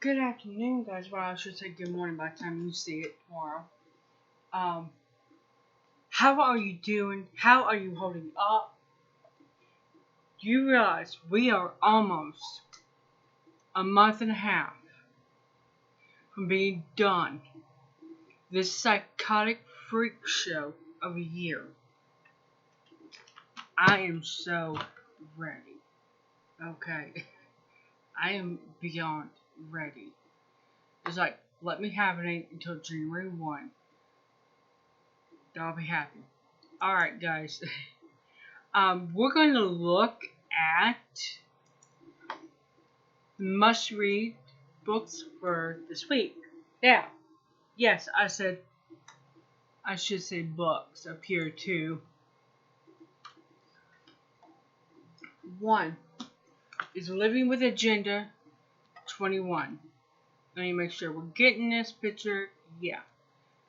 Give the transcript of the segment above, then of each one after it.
Good afternoon, guys. Well, I should say good morning by the time you see it tomorrow. Um, how are you doing? How are you holding up? Do you realize we are almost a month and a half from being done this psychotic freak show of a year? I am so ready. Okay. I am beyond ready. It's like, let me have it until January 1. I'll be happy. Alright, guys. We're going to look at must-read books for this week. Now, yes, I should say books up here too. One is Living with Agenda 21. Let me make sure we're getting this picture. Yeah.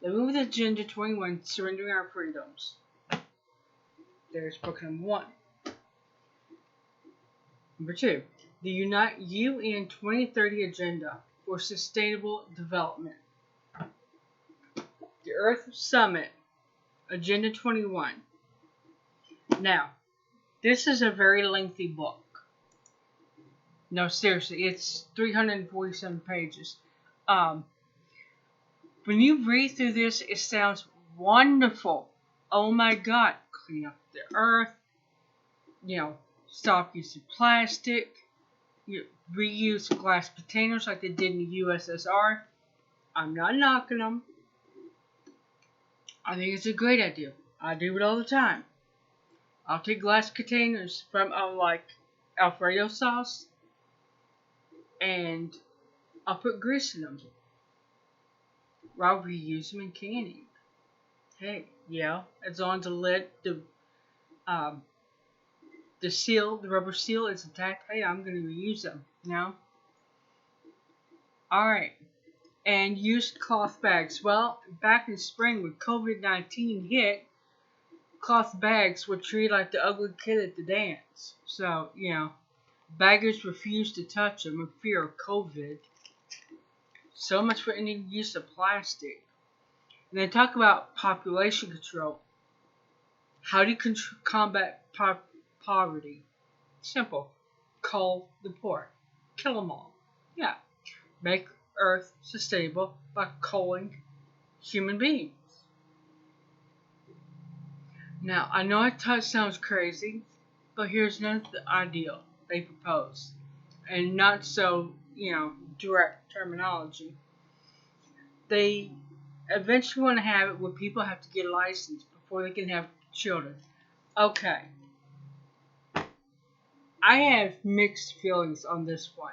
Living with Agenda 21, Surrendering Our Freedoms. There's book number 1. Number 2, the UN 2030 Agenda for Sustainable Development. The Earth Summit, Agenda 21. Now, this is a very lengthy book. No, seriously, it's 347 pages. When you read through this, it sounds wonderful. Oh my God, clean up the earth, stop using plastic, reuse glass containers like they did in the USSR. I'm not knocking them. I think it's a great idea. I do it all the time. I'll take glass containers from like Alfredo sauce and I'll put grease in them. I'll reuse them in canning. Hey, yeah, as long as the rubber seal is intact. Hey, I'm going to reuse them. Alright. And used cloth bags. Well, back in spring when COVID-19 hit, cloth bags were treated like the ugly kid at the dance. So, baggers refused to touch them in fear of COVID. So much for any use of plastic. And they talk about population control. How do you combat poverty? Simple. Cull the poor. Kill them all. Yeah. Make Earth sustainable by culling human beings. Now, I know it sounds crazy, but here's another idea they propose. And not so, direct terminology. They eventually want to have it where people have to get a license before they can have children. Okay. I have mixed feelings on this one.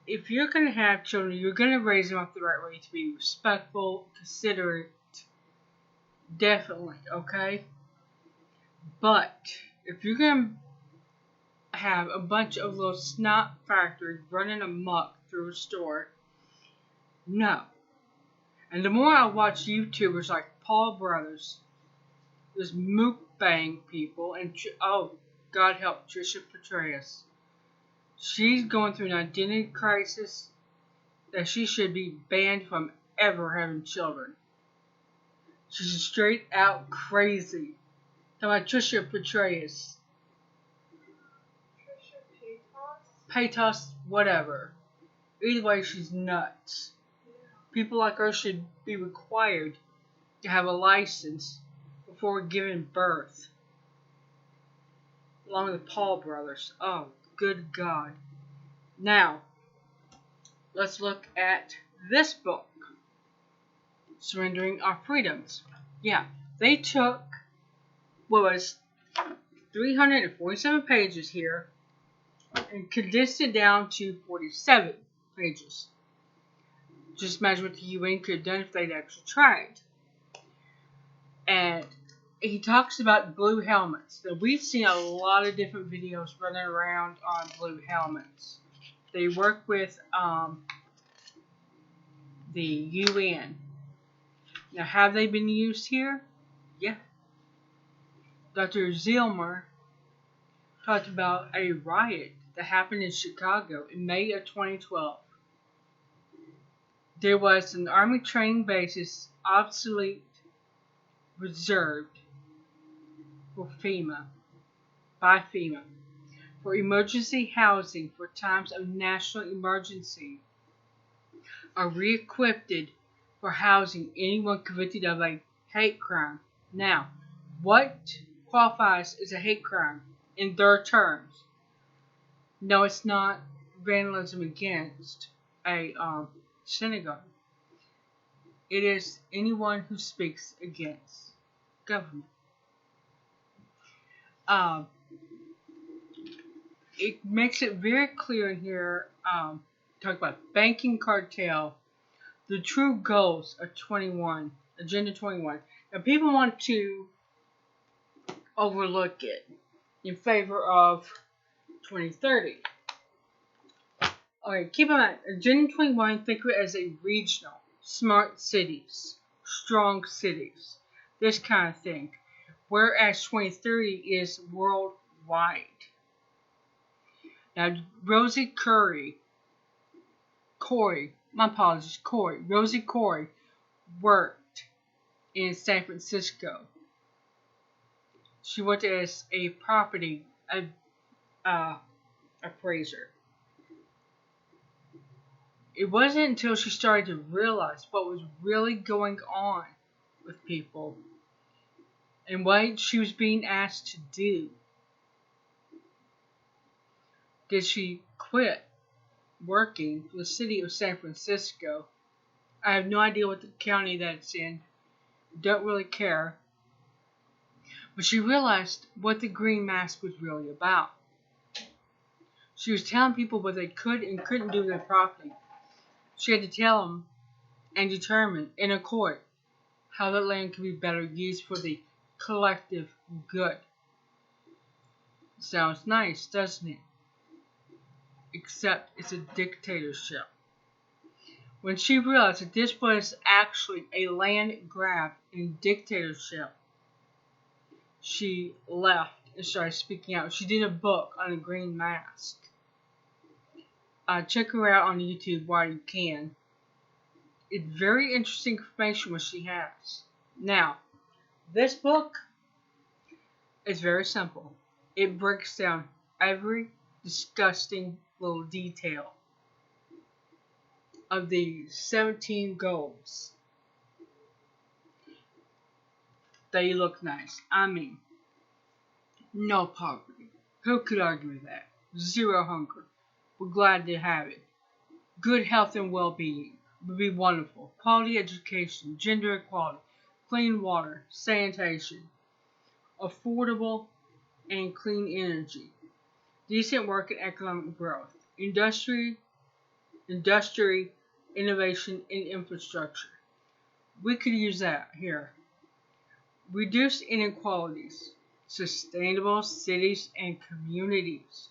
If you're going to have children, you're going to raise them up the right way to be respectful, considerate, definitely, okay? But if you're going to have a bunch of little snot factories running amok through a store, no. And the more I watch YouTubers like Paul Brothers, there's mukbang people, and God help Trisha Petraeus. She's going through an identity crisis that she should be banned from ever having children. She's straight out crazy. Talking about Trisha Petraeus. Paytos, whatever. Either way, she's nuts. People like her should be required to have a license before giving birth. Along with the Paul brothers. Oh, good God. Now, let's look at this book. Surrendering Our Freedoms. Yeah, they took what was 347 pages here and condensed it down to 47 pages. Just imagine what the UN could have done if they'd actually tried. And he talks about blue helmets. Now, we've seen a lot of different videos running around on blue helmets. They work with the UN. Now, have they been used here? Yeah. Dr. Zillmer talked about a riot that happened in Chicago in May of 2012. There was an army training basis obsolete, reserved for by FEMA, for emergency housing for times of national emergency, or re-equipped for housing anyone convicted of a hate crime. Now, what qualifies as a hate crime in their terms? No, it's not vandalism against a synagogue. It is anyone who speaks against government. It makes it very clear in here, talk about banking cartel, the true goals of Agenda 21. Now, people want to overlook it in favor of 2030. Okay, keep in mind, Agenda 21, think of it as a regional, smart cities, strong cities, this kind of thing. Whereas 2030 is worldwide. Now, Rosie Korie, Rosie Korie worked in San Francisco. She worked as a property appraiser. It wasn't until she started to realize what was really going on with people and what she was being asked to do did she quit working for the city of San Francisco. I have no idea what the county that's in. Don't really care. But she realized what the green mask was really about. She was telling people what they could and couldn't do with their property. She had to tell them and determine in a court how that land could be better used for the collective good. Sounds nice, doesn't it? Except it's a dictatorship. When she realized that this was actually a land grab and dictatorship, she left and started speaking out. She did a book on the green mask. Check her out on YouTube while you can. It's very interesting information what she has. Now, this book is very simple. It breaks down every disgusting little detail of the 17 goals. They look nice. I mean, no poverty. Who could argue with that? Zero hunger. We're glad to have it. Good health and well-being would be wonderful. Quality education, gender equality, clean water, sanitation, affordable and clean energy, decent work and economic growth, industry, innovation, and infrastructure. We could use that here. Reduce inequalities, sustainable cities and communities.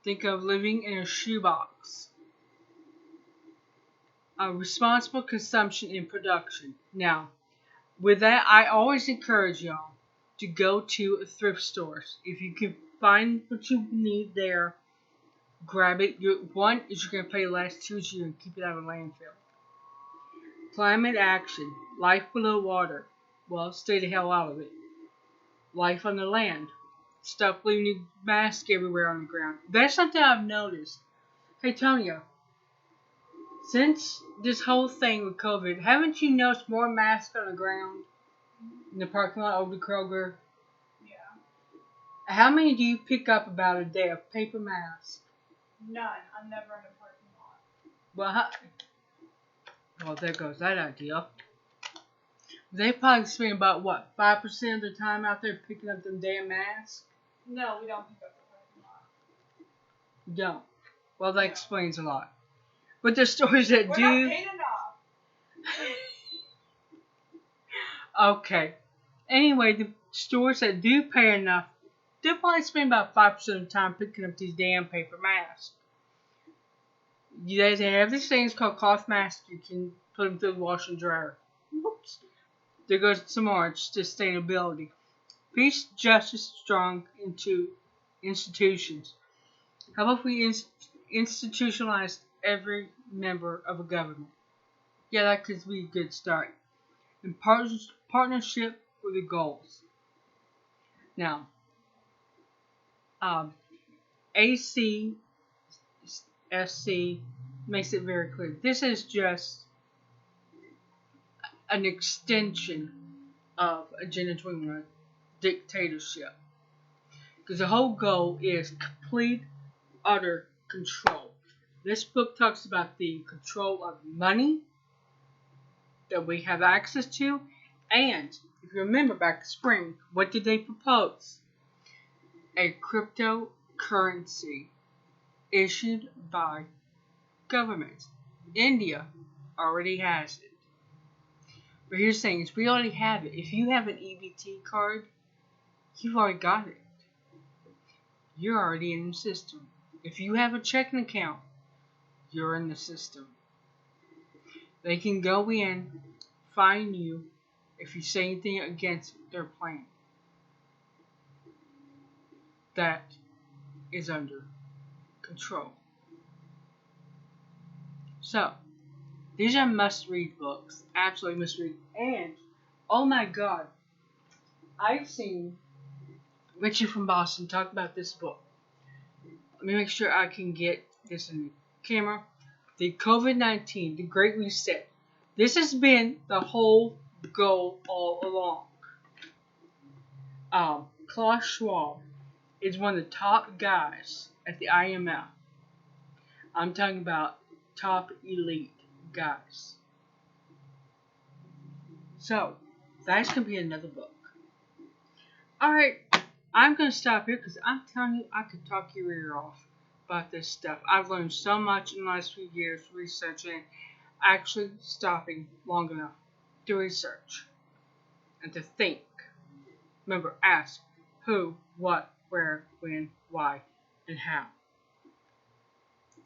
Think of living in a shoebox. Responsible consumption and production. Now, with that, I always encourage y'all to go to thrift stores. If you can find what you need there, grab it. One is you're going to pay less. Two is you're going to keep it out of landfill. Climate action. Life below water. Well, stay the hell out of it. Life on the land. Stop leaving masks everywhere on the ground. That's something I've noticed. Hey, Tonya, since this whole thing with COVID, haven't you noticed more masks on the ground in the parking lot over the Kroger? Yeah. How many do you pick up about a day of paper masks? None. I'm never in a parking lot. Well, there goes that idea. They probably spend about, 5% of the time out there picking up them damn masks? No, we don't pick up the parking lot. You don't? Well, that explains a lot. But the stores that We're do... not paid enough. Okay. Anyway, the stores that do pay enough, they'll probably spend about 5% of the time picking up these damn paper masks. They have these things called cloth masks. You can put them through the washer and dryer. Whoops. There goes some more. It's sustainability. Peace, justice, strong, and two institutions. How about we institutionalize every member of a government? Yeah, that could be a good start. And partnership with the goals. Now, um, ACSC makes it very clear. This is just an extension of Agenda 21 dictatorship. Because the whole goal is complete, utter control. This book talks about the control of money that we have access to. And if you remember back spring, what did they propose? A cryptocurrency issued by government. India already has it. But here's the thing, is we already have it. If you have an EBT card, you've already got it. You're already in the system. If you have a checking account, you're in the system. They can go in, fine you, if you say anything against their plan. That is under control. So, these are must-read books. Absolutely must-read. And, oh my god, I've seen Richard from Boston talk about this book. Let me make sure I can get this in the camera. The COVID-19, the Great Reset. This has been the whole goal all along. Klaus Schwab is one of the top guys at the IMF. I'm talking about top elite guys. So, that's going to be another book. Alright, I'm going to stop here because I'm telling you, I could talk your ear off about this stuff. I've learned so much in the last few years researching, actually stopping long enough to research and to think. Remember, ask who, what, where, when, why, and how.